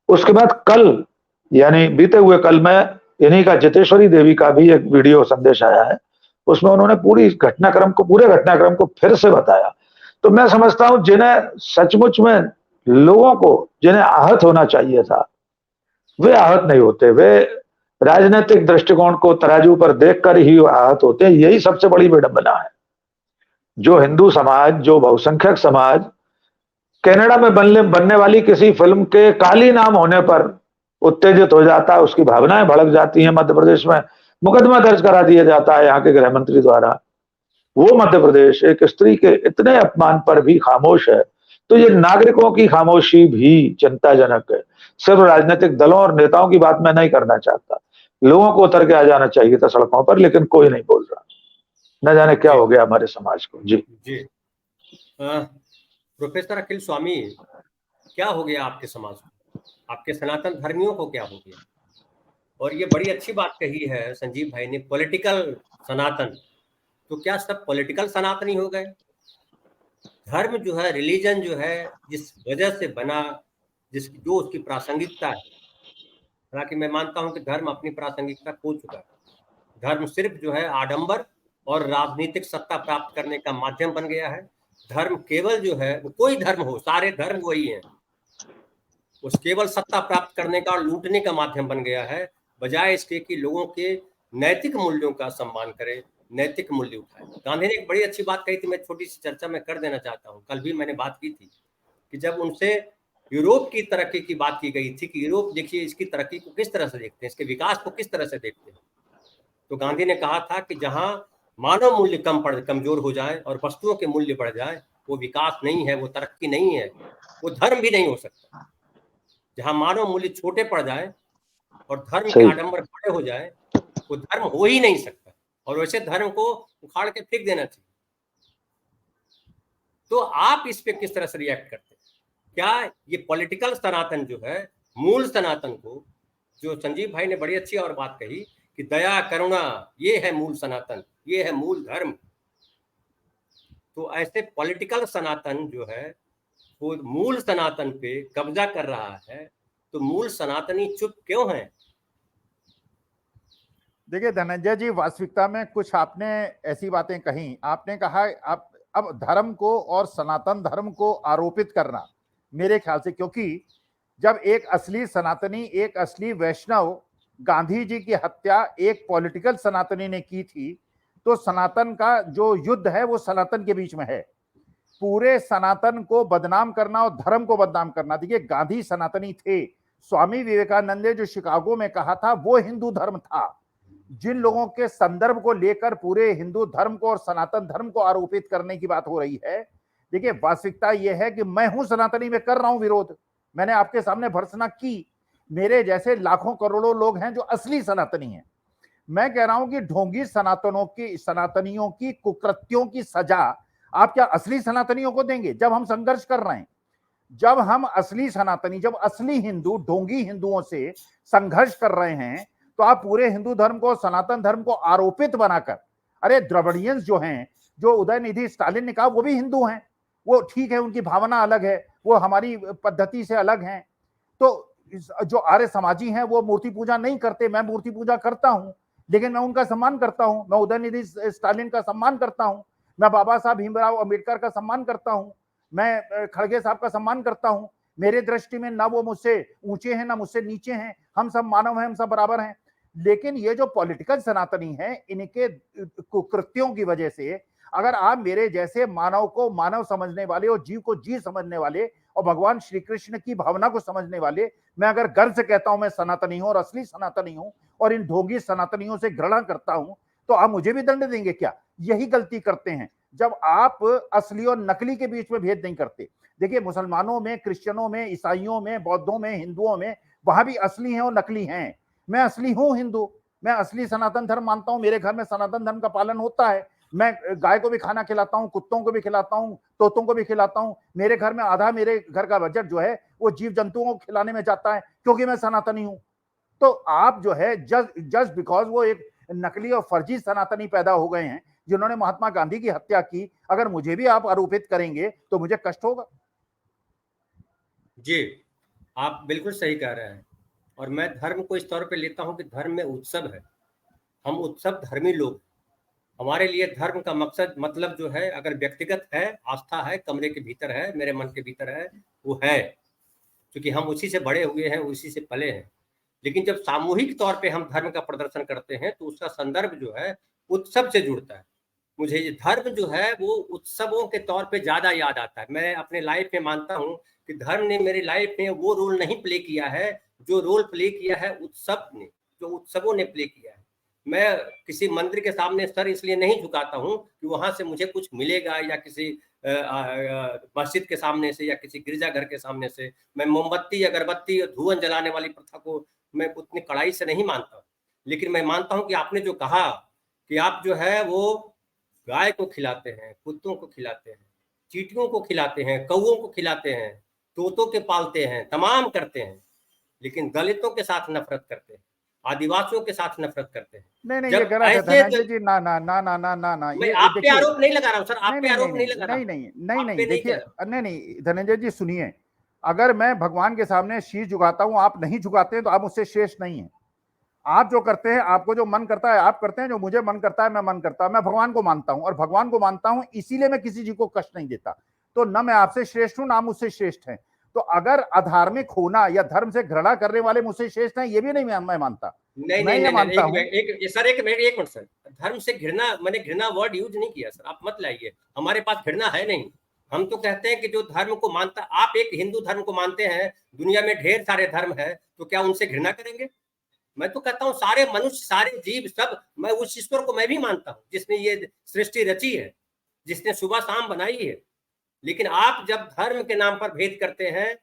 उसके बाद कल, यानी बीते हुए कल में इन्हीं का जितेश्वरी देवी का भी एक वीडियो संदेश आया है, उसमें उन्होंने पूरे घटनाक्रम को फिर से बताया। तो मैं समझता हूं जिन्हें सचमुच में लोगों को जिन्हें आहत होना चाहिए था वे आहत नहीं होते, वे राजनीतिक दृष्टिकोण को तराजू पर देखकर ही आहत होते हैं। यही सबसे बड़ी विडंबना है। जो हिंदू समाज, जो बहुसंख्यक समाज कनाडा में बनने वाली किसी फिल्म के काली नाम होने पर उत्तेजित हो जाता है, उसकी भावनाएं भड़क जाती हैं, मध्य प्रदेश में मुकदमा दर्ज करा दिया जाता है यहाँ के गृह मंत्री द्वारा, वो मध्य प्रदेश एक स्त्री के इतने अपमान पर भी खामोश है। तो ये नागरिकों की खामोशी भी चिंताजनक है। सिर्फ राजनीतिक दलों और नेताओं की बात मैं नहीं करना चाहता, लोगों को उतर के आ जाना चाहिए था सड़कों पर, लेकिन कोई नहीं बोल रहा। न जाने क्या हो गया हमारे समाज को। जी जी प्रोफेसर अखिल स्वामी, क्या हो गया आपके समाज को, आपके सनातन धर्मियों को क्या हो गया? और ये बड़ी अच्छी बात कही है संजीव भाई ने, पॉलिटिकल सनातन। तो क्या सब पॉलिटिकल सनातनी हो गए? धर्म जो है, रिलीजन जो है, जिस वजह से बना, जो उसकी प्रासंगिकता है, हालांकि मैं मानता हूं कि धर्म अपनी प्रासंगिकता खो चुका है। धर्म सिर्फ जो है आडंबर और राजनीतिक सत्ता प्राप्त करने का माध्यम बन गया है। धर्म केवल जो है, वो कोई धर्म हो, सारे धर्म वही हैं, उस केवल सत्ता प्राप्त करने का और लूटने का माध्यम बन गया है, बजाय इसके कि लोगों के नैतिक मूल्यों का सम्मान करे, नैतिक मूल्य उठाए। गांधी ने एक बड़ी अच्छी बात कही थी, मैं छोटी सी चर्चा में कर देना चाहता हूँ। कल भी मैंने बात की थी कि जब उनसे यूरोप की तरक्की की बात की गई थी कि यूरोप देखिए इसकी तरक्की को किस तरह से देखते हैं, इसके विकास को किस तरह से देखते हैं, तो गांधी ने कहा था कि जहां मानव मूल्य कमजोर हो जाए और वस्तुओं के मूल्य बढ़ जाए, वो विकास नहीं है, वो तरक्की नहीं है, वो धर्म भी नहीं हो सकता। जहां मानव मूल्य छोटे पड़ जाए और धर्म के आडंबर बड़े हो जाए, वो धर्म हो ही नहीं सकता, और वैसे धर्म को उखाड़ के फेंक देना चाहिए। तो आप इस पे किस तरह से रिएक्ट करते हैं? क्या ये पॉलिटिकल सनातन जो है, मूल सनातन को, जो संजीव भाई ने बड़ी अच्छी और बात कही कि दया करुणा ये है मूल सनातन, ये है मूल धर्म, तो ऐसे पॉलिटिकल सनातन जो है वो मूल सनातन पे कब्जा कर रहा है, तो मूल सनातनी चुप क्यों है? देखिए धनंजय जी, वास्तविकता में कुछ आपने ऐसी बातें कही। आपने कहा आप अब धर्म को और सनातन धर्म को आरोपित करना, मेरे ख्याल से, क्योंकि जब एक असली सनातनी, एक असली वैष्णव, गांधी जी की हत्या एक पॉलिटिकल सनातनी ने की थी, तो सनातन का जो युद्ध है वो सनातन के बीच में है। पूरे सनातन को बदनाम करना और धर्म को बदनाम करना, देखिए गांधी सनातनी थे, स्वामी विवेकानंद ने जो शिकागो में कहा था वो हिंदू धर्म था। जिन लोगों के संदर्भ को लेकर पूरे हिंदू धर्म को और सनातन धर्म को आरोपित करने की बात हो रही है, देखिए वास्तविकता यह है कि मैं हूं सनातनी में कर रहा हूं विरोध, मैंने आपके सामने भर्त्सना की, मेरे जैसे लाखों करोड़ों लोग हैं जो असली सनातनी हैं। मैं कह रहा हूं कि ढोंगी सनातनियों की कुकृत्यों की सजा आप क्या असली सनातनियों को देंगे? जब हम संघर्ष कर रहे हैं, जब हम असली सनातनी, जब असली हिंदू ढोंगी हिंदुओं से संघर्ष कर रहे हैं, तो आप पूरे हिंदू धर्म को, सनातन धर्म को आरोपित बनाकर, अरे द्रविडियंस जो हैं, जो उदयनिधि स्टालिन ने कहा वो भी हिंदू हैं, वो ठीक है, उनकी भावना अलग है, वो हमारी पद्धति से अलग हैं। तो जो आर्य समाजी हैं वो मूर्ति पूजा नहीं करते, मैं मूर्ति पूजा करता हूं, लेकिन मैं उनका सम्मान करता हूं, मैं उदयनिधि स्टालिन का सम्मान करता हूं, मैं बाबा साहब भीमराव अंबेडकर का सम्मान करता हूं, मैं खड़गे साहब का सम्मान करता हूं। मेरे दृष्टि में ना वो मुझसे ऊंचे हैं ना मुझसे नीचे हैं, हम सब मानव हैं, हम सब बराबर हैं। लेकिन ये जो पॉलिटिकल सनातनी है, इनके कुकृत्यों की वजह से अगर आप मेरे जैसे मानव को मानव समझने वाले और जीव को जीव समझने वाले और भगवान श्री कृष्ण की भावना को समझने वाले, मैं अगर गर्व से कहता हूं मैं सनातनी हूं और असली सनातनी हूं और इन ढोंगी सनातनियों से घृणा करता हूं, तो आप मुझे भी दंड देंगे क्या? यही गलती करते हैं जब आप असली और नकली के बीच में भेद नहीं करते। देखिए, मुसलमानों में, क्रिश्चियनों में, ईसाइयों में, बौद्धों में, हिंदुओं में, वहां भी असली हैं और नकली हैं। मैं असली हूं हिंदू, मैं असली सनातन धर्म मानता हूं, मेरे घर में सनातन धर्म का पालन होता है। मैं गाय को भी खाना खिलाता हूं, कुत्तों को भी खिलाता हूं, तोतों को भी खिलाता हूं। मेरे घर में आधा मेरे घर का बजट जो है वो जीव जंतुओं को खिलाने में जाता है, क्योंकि मैं सनातनी हूं। तो आप जो है जस्ट बिकॉज वो एक नकली और फर्जी सनातनी पैदा हो गए हैं जिन्होंने महात्मा गांधी की हत्या की, अगर मुझे भी आप आरोपित करेंगे तो मुझे कष्ट होगा। जी, आप बिल्कुल सही कह रहे हैं। और मैं धर्म को इस तौर पे लेता हूं कि धर्म में उत्सव है, हम उत्सव धर्मी लोग। हमारे लिए धर्म का मकसद मतलब जो है, अगर व्यक्तिगत है, आस्था है, कमरे के भीतर है, मेरे मन के भीतर है, वो है, क्योंकि हम उसी से बड़े हुए हैं, उसी से पले हैं। लेकिन जब सामूहिक तौर पे हम धर्म का प्रदर्शन करते हैं तो उसका संदर्भ जो है उत्सव से जुड़ता है। मुझे ये धर्म जो है वो उत्सवों के तौर पे ज्यादा याद आता है। मैं अपने लाइफ में मानता हूँ कि धर्म ने मेरी लाइफ में वो रोल नहीं प्ले किया है जो रोल प्ले किया है उत्सव ने, जो उत्सवों ने प्ले किया है। मैं किसी मंदिर के सामने सर इसलिए नहीं झुकाता हूँ कि वहां से मुझे कुछ मिलेगा, या किसी मस्जिद के सामने से या किसी गिरजाघर के सामने से मैं मोमबत्ती, अगरबत्ती, धुआं जलाने वाली प्रथा को मैं उतनी कड़ाई से नहीं मानता। लेकिन मैं मानता हूं कि आपने जो कहा कि आप जो है वो गाय को खिलाते हैं, कुत्तों को खिलाते हैं, चींटियों को खिलाते हैं, कौओं को खिलाते हैं, तोतों के पालते हैं, तमाम करते हैं, लेकिन दलितों के साथ नफरत करते हैं, आदिवासियों के साथ नफरत करते हैं। नहीं, ये गलत है धनंजय जी। ना ना ना ना ना ना ना, मैं आप पे आरोप नहीं लगा रहा हूं सर, आप पे आरोप नहीं लगा रहा। नहीं, देखिए, नहीं धनंजय जी सुनिए, अगर मैं भगवान के सामने शीश झुकाता हूं, आप नहीं झुकाते हैं, तो आप मुझसे श्रेष्ठ नहीं है। आप जो करते हैं, आपको जो मन करता है आप करते हैं, जो मुझे मन करता है मैं मैं भगवान को मानता हूं, और भगवान को मानता हूं इसीलिए मैं किसी जी को कष्ट नहीं देता। तो न मैं आपसे श्रेष्ठ हूं, ना मुझसे श्रेष्ठ हैं। तो अगर अधार्मिक होना या धर्म से घृणा करने वाले मुझसे श्रेष्ठ हैं, ये भी नहीं मैं मानता। नहीं, मैं ये मानता हूं सर, एक मिनट सर, धर्म से घृणा, मैंने घृणा वर्ड यूज नहीं किया सर, आप मत लाइए, हमारे पास घृणा है नहीं। हम तो कहते हैं कि जो धर्म को मानता, आप एक हिंदू धर्म को मानते हैं, दुनिया में ढेर सारे धर्म है, तो क्या उनसे घृणा करेंगे? मैं तो कहता हूँ सारे मनुष्य, सारे जीव, सब, मैं उस ईश्वर को मैं भी मानता हूँ जिसने ये सृष्टि रची है, जिसने सुबह शाम बनाई है। लेकिन आप जब धर्म के नाम पर भेद करते हैं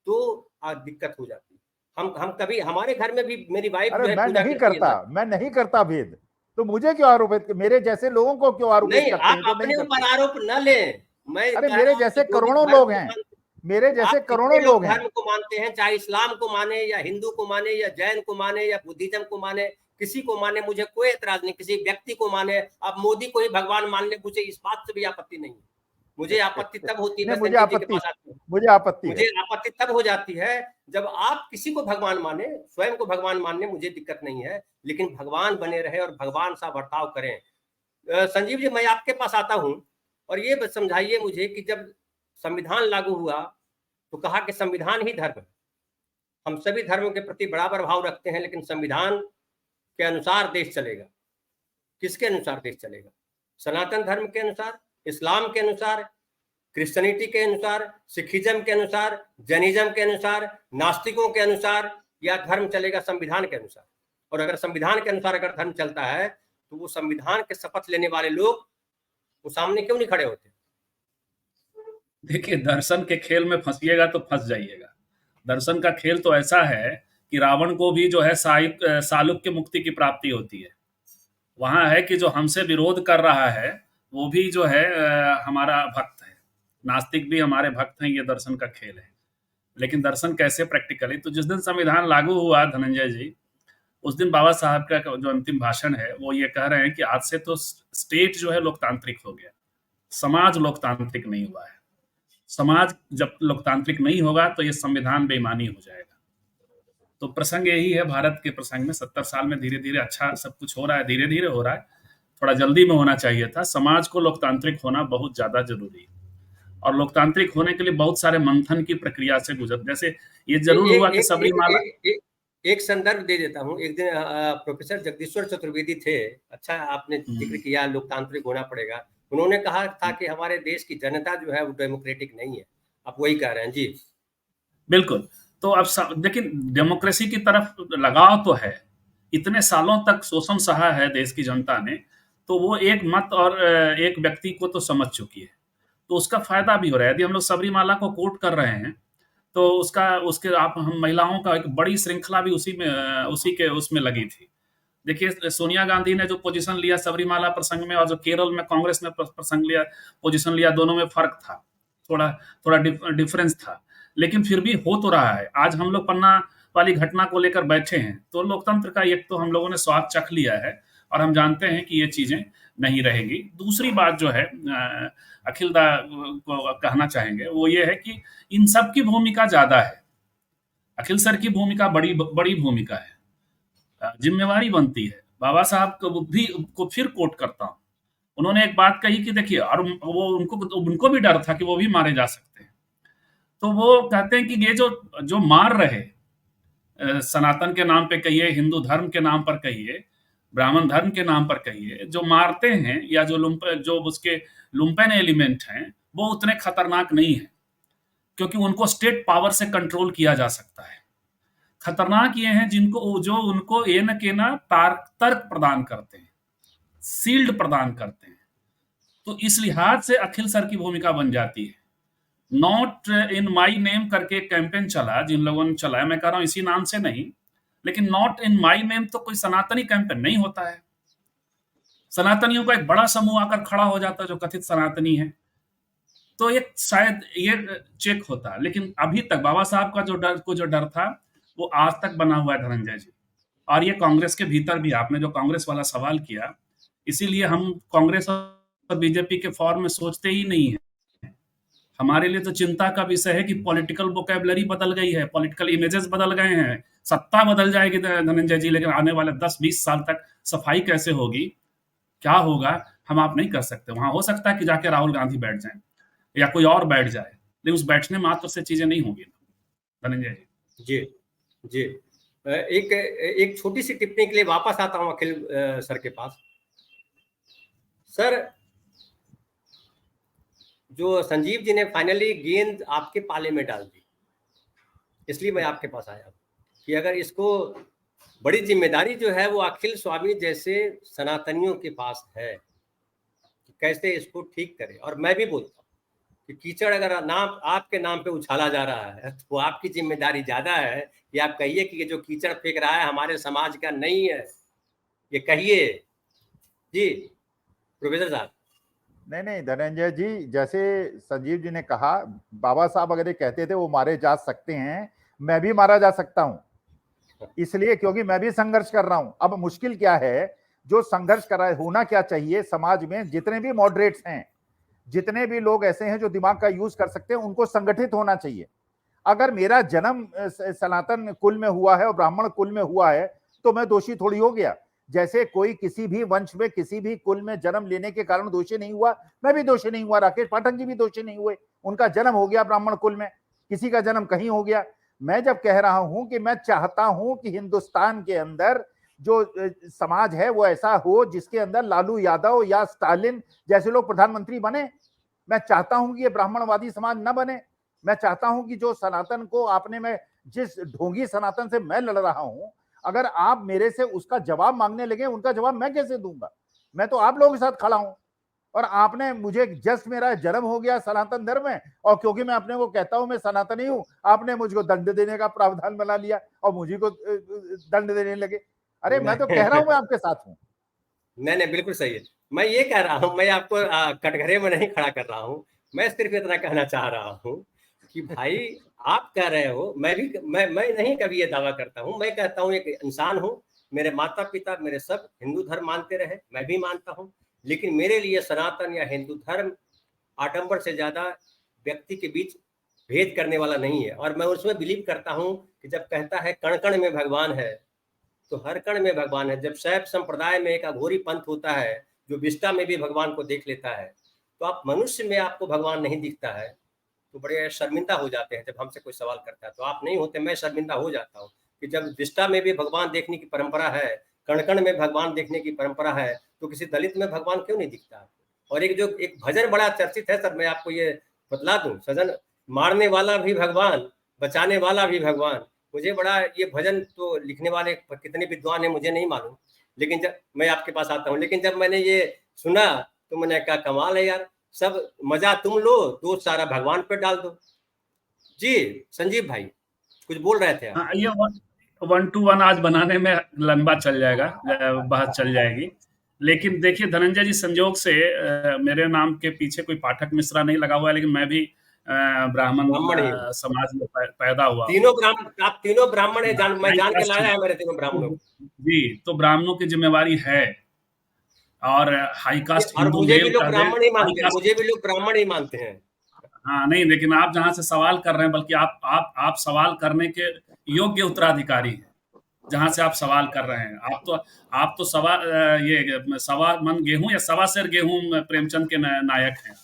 तो दिक्कत हो जाती है। हम कभी, हमारे घर में भी मेरी वाइफ जो है पूजा करती है। मैं नहीं करता भेद, तो मुझे क्यों आरोपित, मेरे जैसे लोगों को क्यों आरोपित करते हैं? आप अपने ऊपर आरोप न लें। मैं अरे मेरे जैसे करोड़ों लोग हैं, मेरे जैसे करोड़ों लोग हैं, धर्म को मानते हैं, चाहे इस्लाम को माने या हिंदू को माने या जैन को माने या बुद्धिज्म को माने, किसी को माने, मुझे कोई एतराज नहीं, किसी व्यक्ति को माने, आप मोदी को ही भगवान मान ले, मुझे इस बात से भी आपत्ति नहीं है। मुझे आपत्ति तब होती है, मुझे आपत्ति तब हो जाती है जब आप किसी को भगवान माने, स्वयं को भगवान मानने मुझे दिक्कत नहीं है, लेकिन भगवान बने रहे और भगवान सा बर्ताव करें। संजीव जी, मैं आपके पास आता हूं और ये समझाइए मुझे कि जब संविधान लागू हुआ तो कहा कि संविधान ही धर्म है। हम सभी धर्मों के प्रति बराबर भाव रखते हैं, लेकिन संविधान के अनुसार देश चलेगा। किसके अनुसार देश चलेगा? सनातन धर्म के अनुसार, इस्लाम के अनुसार, क्रिश्चियनिटी के अनुसार, सिखिज्म के अनुसार, जैनिज्म के अनुसार, नास्तिकों के अनुसार, या धर्म चलेगा संविधान के अनुसार? और अगर संविधान के अनुसार अगर धर्म चलता है तो वो संविधान के शपथ लेने वाले लोग वो सामने क्यों नहीं खड़े होते? देखिए, दर्शन के खेल में फंसिएगा तो फंस जाइएगा। दर्शन का खेल तो ऐसा है कि रावण को भी जो है सालुक्य मुक्ति की प्राप्ति होती है। वहां है कि जो हमसे विरोध कर रहा है वो भी जो है हमारा भक्त है, नास्तिक भी हमारे भक्त हैं। ये दर्शन का खेल है। लेकिन दर्शन कैसे प्रैक्टिकली? तो जिस दिन संविधान लागू हुआ धनंजय जी, उस दिन बाबा साहब का जो अंतिम भाषण है वो ये कह रहे हैं कि आज से तो स्टेट जो है लोकतांत्रिक हो गया, समाज लोकतांत्रिक नहीं हुआ है। समाज जब लोकतांत्रिक नहीं होगा तो ये संविधान बेईमानी हो जाएगा। तो प्रसंग यही है भारत के प्रसंग में। 70 साल में धीरे धीरे अच्छा सब कुछ हो रहा है, धीरे धीरे हो रहा है, थोड़ा जल्दी में होना चाहिए था। समाज को लोकतांत्रिक होना बहुत ज्यादा जरूरी है, और लोकतांत्रिक होने के लिए बहुत सारे मंथन की प्रक्रिया से गुजर, जैसे ये जरूर हुआ कि सबरीमाला। एक संदर्भ दे देता हूँ। एक दिन प्रोफेसर जगदीश्वर चतुर्वेदी थे, अच्छा आपने जिक्र किया लोकतांत्रिक होना पड़ेगा। उन्होंने कहा था कि हमारे देश की जनता जो है वो डेमोक्रेटिक नहीं है। आप वही कह रहे हैं जी। बिल्कुल। तो अब लेकिन डेमोक्रेसी की तरफ लगाव तो है, इतने सालों तक शोषण सहा है देश की जनता ने, तो वो एक मत और एक व्यक्ति को तो समझ चुकी है, तो उसका फायदा भी हो रहा है। यदि हम लोग सबरीमाला को कोट कर रहे हैं, तो उसके आप हम महिलाओं का एक बड़ी श्रृंखला भी उसी के उसमें लगी थी। देखिए, सोनिया गांधी ने जो पोजीशन लिया सबरीमाला प्रसंग में, और जो केरल में कांग्रेस ने पोजीशन लिया, दोनों में फर्क था, थोड़ा थोड़ा डिफरेंस था, लेकिन फिर भी हो तो रहा है। आज हम लोग पन्ना वाली घटना को लेकर बैठे हैं, तो लोकतंत्र का एक तो हम लोगों ने स्वाद चख लिया है, और हम जानते हैं कि ये चीजें नहीं रहेगी। दूसरी बात जो है अखिल दा को कहना चाहेंगे, वो ये है कि इन सब की भूमिका ज्यादा है। अखिल सर की भूमिका बड़ी बड़ी भूमिका है, जिम्मेवारी बनती है। बाबा साहब को फिर कोट करता हूं, उन्होंने एक बात कही कि देखिए, और वो उनको भी डर था कि वो भी मारे जा सकते हैं, तो वो कहते हैं कि ये जो मार रहे, सनातन के नाम पे कहिए, हिंदू धर्म के नाम पर कहिए, ब्राह्मण धर्म के नाम पर कहिए, जो मारते हैं या जो उसके लुम्पेन एलिमेंट हैं, वो उतने खतरनाक नहीं है, क्योंकि उनको स्टेट पावर से कंट्रोल किया जा सकता है। खतरनाक ये हैं जो उनको ए न के ना तर्क प्रदान करते हैं, सील्ड प्रदान करते हैं। तो इस लिहाज से अखिल सर की भूमिका बन जाती है। नॉट इन माई नेम करके कैंपेन चला, जिन लोगों ने चलाया, मैं कह रहा हूं इसी नाम से नहीं, लेकिन नॉट इन माई नेम तो कोई सनातनी कैंपेन नहीं होता है। सनातनियों का एक बड़ा समूह आकर खड़ा हो जाता है जो कथित सनातनी है, तो एक शायद ये चेक होता है। लेकिन अभी तक बाबा साहब का जो डर था, वो आज तक बना हुआ है धनंजय जी। और ये कांग्रेस के भीतर भी, आपने जो कांग्रेस वाला सवाल किया, इसीलिए हम कांग्रेस और बीजेपी के फॉर्म में सोचते ही नहीं है। हमारे लिए तो चिंता का विषय है कि पॉलिटिकल वोकैबुलरी बदल गई है, पॉलिटिकल इमेजेस बदल गए हैं, सत्ता बदल जाएगी धनंजय जी, लेकिन आने वाले 10-20 साल तक सफाई कैसे होगी, क्या होगा, हम आप नहीं कर सकते। वहां हो सकता है कि जाके राहुल गांधी बैठ जाए या कोई और बैठ जाए, लेकिन उस बैठने मात्र से चीजें नहीं होंगी धनंजय जी। जी जी, एक छोटी सी टिप्पणी के लिए वापस आता हूं अखिल सर के पास। सर, जो संजीव जी ने फाइनली गेंद आपके पाले में डाल दी, इसलिए मैं आपके पास आया कि अगर इसको बड़ी जिम्मेदारी जो है वो अखिल स्वामी जैसे सनातनियों के पास है कि कैसे इसको ठीक करें। और मैं भी बोलता हूँ कि कीचड़ अगर आपके नाम पे उछाला जा रहा है, तो आपकी जिम्मेदारी ज्यादा है कि आप कहिए कि ये जो कीचड़ फेंक रहा है हमारे समाज का नहीं है, ये कहिए। जी प्रोफेसर साहब। नहीं धनंजय जी, जैसे संजीव जी ने कहा, बाबा साहब अगर ये कहते थे वो मारे जा सकते हैं, मैं भी मारा जा सकता हूं, इसलिए क्योंकि मैं भी संघर्ष कर रहा हूं। अब मुश्किल क्या है, जो संघर्ष कर रहा है, होना क्या चाहिए समाज में, जितने भी मॉडरेट्स हैं, जितने भी लोग ऐसे हैं जो दिमाग का यूज कर सकते हैं, उनको संगठित होना चाहिए। अगर मेरा जन्म सनातन कुल में हुआ है और ब्राह्मण कुल में हुआ है, तो मैं दोषी थोड़ी हो गया। जैसे कोई किसी भी वंश में, किसी भी कुल में जन्म लेने के कारण दोषी नहीं हुआ, मैं भी दोषी नहीं हुआ, राकेश पाठक जी भी दोषी नहीं हुए, उनका जन्म हो गया ब्राह्मण कुल में, किसी का जन्म कहीं हो गया। मैं जब कह रहा हूं कि मैं चाहता हूं कि हिंदुस्तान के अंदर जो समाज है वो ऐसा हो जिसके अंदर लालू यादव या स्टालिन जैसे लोग प्रधानमंत्री बने, मैं चाहता हूं कि ये ब्राह्मणवादी समाज न बने। मैं चाहता हूं कि जो सनातन को आपने, मैं जिस ढोंगी सनातन से मैं लड़ रहा हूं, अगर आप मेरे से उसका जवाब मांगने लगे, उनका जवाब मैं कैसे दूंगा? मैं तो आप लोगों के साथ खड़ा हूं, और आपने मुझे जस्ट मेरा जन्म हो गया सनातन धर्म में, और क्योंकि मैं अपने को कहता हूं मैं सनातनी हूं, आपने मुझको दंड देने का प्रावधान बना लिया और मुझे को दंड देने लगे। अरे मैं तो कह रहा हूं मैं आपके साथ हूं। नहीं, बिल्कुल सही है। मैं ये कह रहा हूं, मैं आपको कटघरे में नहीं खड़ा कर रहा हूं, मैं सिर्फ इतना कहना चाह रहा हूं कि भाई आप कह रहे हो, मैं नहीं कभी ये दावा करता हूं, मैं कहता हूं एक इंसान हूं, मेरे माता पिता मेरे सब हिंदू धर्म मानते रहे, मैं भी मानता हूं, लेकिन मेरे लिए सनातन या हिंदू धर्म आडंबर से ज्यादा व्यक्ति के बीच भेद करने वाला नहीं है। और मैं उसमें बिलीव करता हूं कि जब कहता है कण कण में भगवान है, तो हर कण में भगवान है। जब शैव संप्रदाय में एक अघोरी पंथ होता है जो विष्टा में भी भगवान को देख लेता है, तो आप मनुष्य में आपको भगवान नहीं दिखता है तो बड़े शर्मिंदा हो जाते हैं। जब हमसे कोई सवाल करता है तो आप नहीं होते, मैं शर्मिंदा हो जाता हूँ कि जब विष्टा में भी भगवान देखने की परंपरा है, कण कण में भगवान देखने की परंपरा है, तो किसी दलित में भगवान क्यों नहीं दिखता? और एक जो एक भजन बड़ा चर्चित है सर, मैं आपको ये बतला दूं, सजन मारने वाला भी भगवान, बचाने वाला भी भगवान। मुझे बड़ा ये भजन तो लिखने वाले कितने विद्वान हैं मुझे नहीं मालूम, लेकिन जब मैं आपके पास आता हूँ, लेकिन जब मैंने ये सुना तो मैंने कहा कमाल है यार, सब मजा तुम लो, दोष सारा भगवान पे डाल दो। जी संजीव भाई कुछ बोल रहे थे आप? हाँ, ये 1-to-1 आज बनाने में लंबा चल जाएगा, बहस चल जाएगी। लेकिन देखिए धनंजय जी, संजोग से मेरे नाम के पीछे कोई पाठक मिश्रा नहीं लगा हुआ है, लेकिन मैं भी ब्राह्मण समाज में पैदा हुआ। तीनों ब्राह्मण, आप तीनों ब्राह्मण है, मैं जान के लाया है मेरे तीनों ब्राह्मणों। जी, तो ब्राह्मणों की जिम्मेवारी है, और हाई कास्ट हिंदू मुझे भी मेल लोग ब्राह्मण ही मानते हैं, मुझे भी लोग ब्राह्मण ही मानते हैं। हाँ नहीं, लेकिन आप जहां से सवाल कर रहे हैं, बल्कि आप सवाल करने के योग्य उत्तराधिकारी हैं जहां से आप सवाल कर रहे हैं। आप तो सवा मन गेहूं या सवा सेर गेहूं प्रेमचंद के नायक हैं,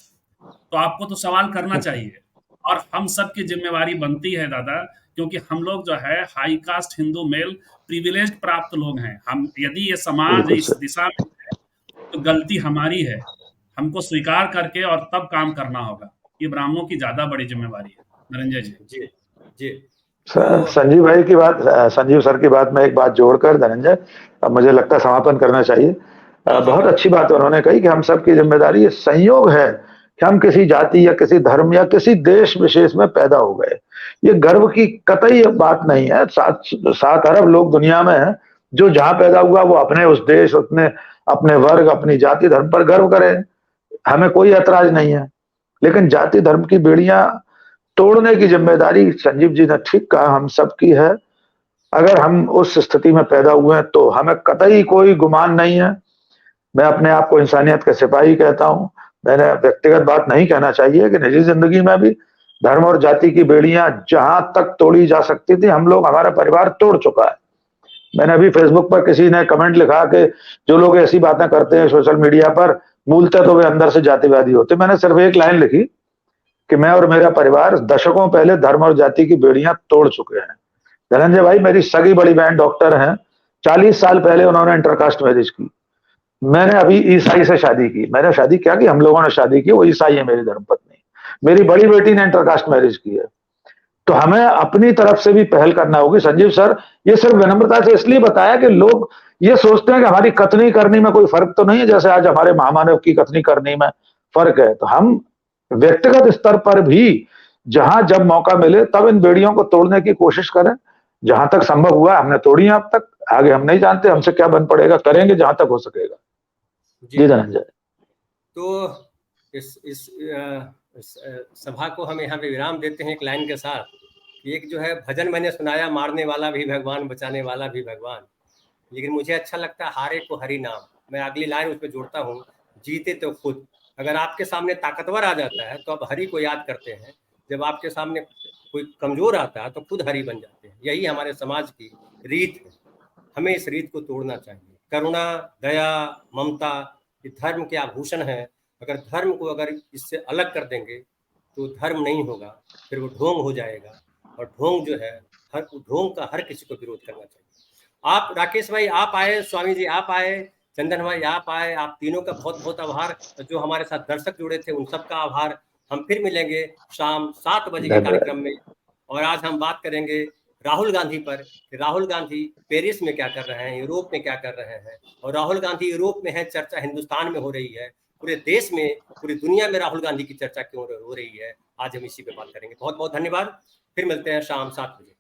तो आपको तो सवाल करना चाहिए। और हम सब की जिम्मेवारी बनती है दादा, क्योंकि हम लोग जो है high cast Hindu mail privilege प्राप्त लोग हैं। हम यदि ये समाज इस दिशा में है तो गलती हमारी है, हमको स्वीकार करके और तब काम करना होगा। ये ब्राह्मणों की ज्यादा बड़ी जिम्मेवारी है निरंजय जी। जी जी संजीव भाई की बात, संजीव सर की बात में एक बात जोड़कर धनंजय, अब मुझे लगता है समापन करना चाहिए। बहुत अच्छी बात उन्होंने कही कि हम सबकी जिम्मेदारी, ये संयोग है कि हम किसी जाति या किसी धर्म या किसी देश विशेष में पैदा हो गए। ये गर्व की कतई बात नहीं है। 7 अरब लोग दुनिया में हैं, जो जहां पैदा हुआ वो अपने उस देश, अपने वर्ग, अपनी जाति धर्म पर गर्व करे, हमें कोई ऐतराज नहीं है। लेकिन जाति धर्म की बेड़ियां तोड़ने की जिम्मेदारी, संजीव जी ने ठीक कहा, हम सबकी है। अगर हम उस स्थिति में पैदा हुए हैं तो हमें कतई कोई गुमान नहीं है। मैं अपने आप को इंसानियत के सिपाही कहता हूं। मैंने व्यक्तिगत बात नहीं कहना चाहिए कि निजी जिंदगी में भी धर्म और जाति की बेड़ियां जहां तक तोड़ी जा सकती थी, हम लोग, हमारा परिवार तोड़ चुका है। मैंने अभी फेसबुक पर किसी ने कमेंट लिखा कि जो लोग ऐसी बातें करते हैं सोशल मीडिया पर, मूलतः तो वे अंदर से जातिवादी होते। मैंने सिर्फ एक लाइन लिखी कि मैं और मेरा परिवार दशकों पहले धर्म और जाति की बेड़ियां तोड़ चुके हैं। धनंजय भाई, मेरी सगी बड़ी बहन डॉक्टर हैं, 40 साल पहले उन्होंने इंटरकास्ट मैरिज की। मैंने अभी ईसाई से शादी की। मैंने शादी क्या की, हम लोगों ने शादी की, वो ईसाई है मेरी धर्मपत्नी। मेरी बड़ी बेटी ने इंटरकास्ट मैरिज की है। तो हमें अपनी तरफ से भी पहल करना होगी। संजीव सर, ये सिर्फ विनम्रता से इसलिए बताया कि लोग ये सोचते हैं कि हमारी कथनी करनी में कोई फर्क तो नहीं है, जैसे आज हमारे महामानव की कथनी करनी में फर्क है। तो हम व्यक्तिगत स्तर पर भी जहां जब मौका मिले तब इन बेड़ियों को तोड़ने की कोशिश करें। जहां तक संभव हुआ हमने तोड़ी अब तक, आगे हम नहीं जानते हमसे क्या बन पड़ेगा, करेंगे जहां तक हो सकेगा। जी धनंजय। तो इस सभा को हम यहाँ पे विराम देते हैं एक लाइन के साथ। एक जो है भजन मैंने सुनाया, मारने वाला भी भगवान, बचाने वाला भी भगवान, लेकिन मुझे अच्छा लगता है हारे को हरि नाम। मैं अगली लाइन उस पर जोड़ता हूँ, जीते तो खुद। अगर आपके सामने ताकतवर आ जाता है तो आप हरि को याद करते हैं, जब आपके सामने कोई कमजोर आता है तो खुद हरि बन जाते हैं। यही हमारे समाज की रीत है, हमें इस रीत को तोड़ना चाहिए। करुणा, दया, ममता ये धर्म के आभूषण है। अगर धर्म को अगर इससे अलग कर देंगे तो धर्म नहीं होगा, फिर वो ढोंग हो जाएगा। और ढोंग जो है, ढोंग का हर किसी को विरोध करना चाहिए। आप राकेश भाई आप आए, स्वामी जी आप आए, चंदन भाई आप आए, आप तीनों का बहुत बहुत आभार। जो हमारे साथ दर्शक जुड़े थे उन सबका आभार। हम फिर मिलेंगे शाम 7 बजे के कार्यक्रम में, और आज हम बात करेंगे राहुल गांधी पर। राहुल गांधी पेरिस में क्या कर रहे हैं, यूरोप में क्या कर रहे हैं, और राहुल गांधी यूरोप में है, चर्चा हिंदुस्तान में हो रही है, पूरे देश में, पूरी दुनिया में राहुल गांधी की चर्चा क्यों हो रही है, आज हम इसी पे बात करेंगे। बहुत बहुत धन्यवाद। फिर मिलते हैं शाम 7 बजे।